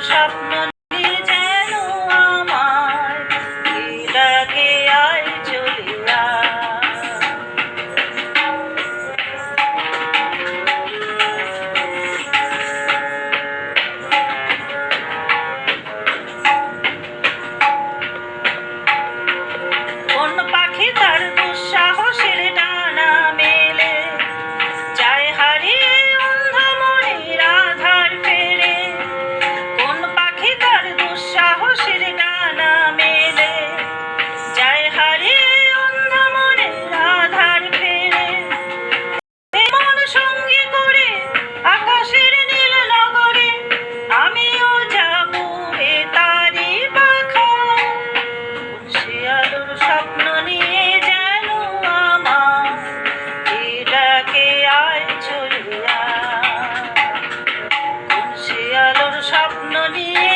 স্বপ্ন নিয়ে যেন আমায় কে ডাকে আয় চলে কোন পাখি তার দুঃসাহসের ডানা মেলে যায় হারিয়ে অন্ধ মনের আধার ফেরে। কোন পাখি তার দুঃসাহসের ডানা মেলে যায় হারিয়ে অন্ধ মনের আধার ফেরে। এমন সঙ্গী করে আকাশের নীল নগরে আমিও যাব রে তারি পাখা। সে আলোর স্বপ্ন নিয়ে যেন আমার কে ডাকে আয় চলে সে আলোর স্বপ্ন নিয়ে